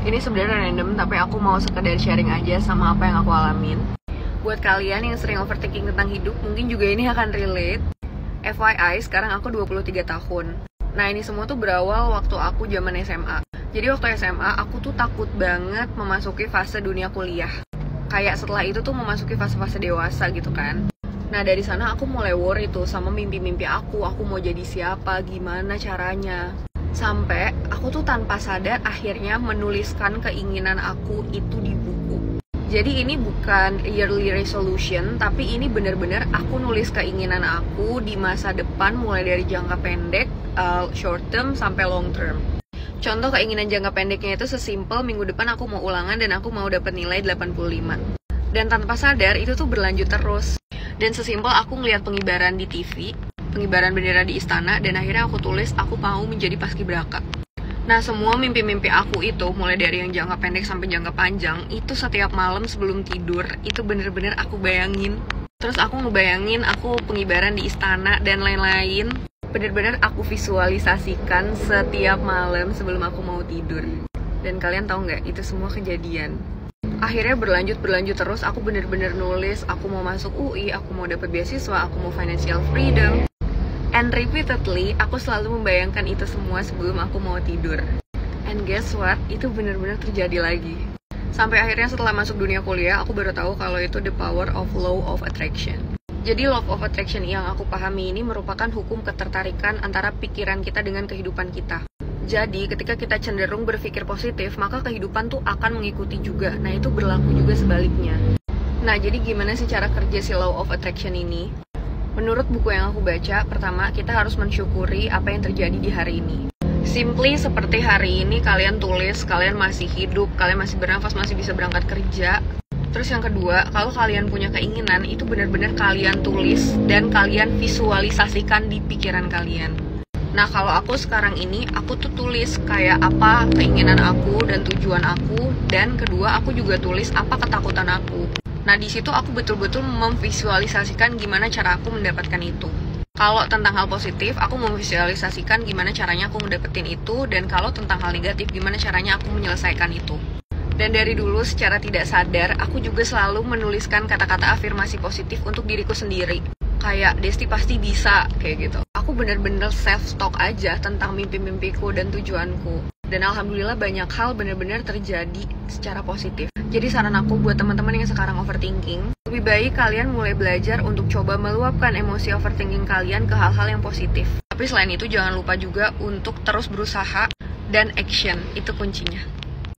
Ini sebenarnya random, tapi aku mau sekedar sharing aja sama apa yang aku alamin. Buat kalian yang sering overthinking tentang hidup, mungkin juga ini akan relate. FYI, sekarang aku 23 tahun. Nah, ini semua tuh berawal waktu aku zaman SMA. Jadi waktu SMA, aku tuh takut banget memasuki fase dunia kuliah. Kayak setelah itu tuh memasuki fase-fase dewasa gitu kan. Nah, dari sana aku mulai worry tuh sama mimpi-mimpi aku mau jadi siapa, gimana caranya. Sampai aku tuh tanpa sadar akhirnya menuliskan keinginan aku itu di buku. Jadi ini bukan yearly resolution, tapi ini bener-bener aku nulis keinginan aku di masa depan mulai dari jangka pendek, short term sampai long term. Contoh keinginan jangka pendeknya itu sesimpel minggu depan aku mau ulangan dan aku mau dapat nilai 85. Dan tanpa sadar itu tuh berlanjut terus. Dan sesimpel aku ngeliat pengibaran di TV, pengibaran bendera di istana, dan akhirnya aku tulis aku mau menjadi paskibraka. Nah, semua mimpi-mimpi aku itu, mulai dari yang jangka pendek sampai jangka panjang, itu setiap malam sebelum tidur, itu bener-bener aku bayangin. Terus aku ngebayangin aku pengibaran di istana dan lain-lain. Bener-bener aku visualisasikan setiap malam sebelum aku mau tidur. Dan kalian tahu nggak, itu semua kejadian. Akhirnya berlanjut terus, aku bener-bener nulis, aku mau masuk UI, aku mau dapat beasiswa, aku mau financial freedom. And repeatedly, aku selalu membayangkan itu semua sebelum aku mau tidur. And guess what? Itu bener-bener terjadi lagi. Sampai akhirnya setelah masuk dunia kuliah, aku baru tahu kalau itu the power of law of attraction. Jadi law of attraction yang aku pahami ini merupakan hukum ketertarikan antara pikiran kita dengan kehidupan kita. Jadi ketika kita cenderung berpikir positif, maka kehidupan tuh akan mengikuti juga. Nah, itu berlaku juga sebaliknya. Nah, jadi gimana sih cara kerja si law of attraction ini? Menurut buku yang aku baca, pertama kita harus mensyukuri apa yang terjadi di hari ini. Simply seperti hari ini kalian tulis, kalian masih hidup, kalian masih bernafas, masih bisa berangkat kerja. Terus yang kedua, kalau kalian punya keinginan, itu benar-benar kalian tulis dan kalian visualisasikan di pikiran kalian. Nah, kalau aku sekarang ini, aku tuh tulis kayak apa keinginan aku dan tujuan aku. Dan kedua, aku juga tulis apa ketakutan aku. Nah, di situ aku betul-betul memvisualisasikan gimana cara aku mendapatkan itu. Kalau tentang hal positif, aku memvisualisasikan gimana caranya aku mendapatkan itu. Dan kalau tentang hal negatif, gimana caranya aku menyelesaikan itu. Dan dari dulu secara tidak sadar, aku juga selalu menuliskan kata-kata afirmasi positif untuk diriku sendiri. Kayak, Desti pasti bisa, kayak gitu. Aku bener-bener self-talk aja tentang mimpi-mimpiku dan tujuanku. Dan alhamdulillah banyak hal bener-bener terjadi secara positif. Jadi saran aku buat teman-teman yang sekarang overthinking, lebih baik kalian mulai belajar untuk coba meluapkan emosi overthinking kalian ke hal-hal yang positif. Tapi selain itu jangan lupa juga untuk terus berusaha dan action, itu kuncinya.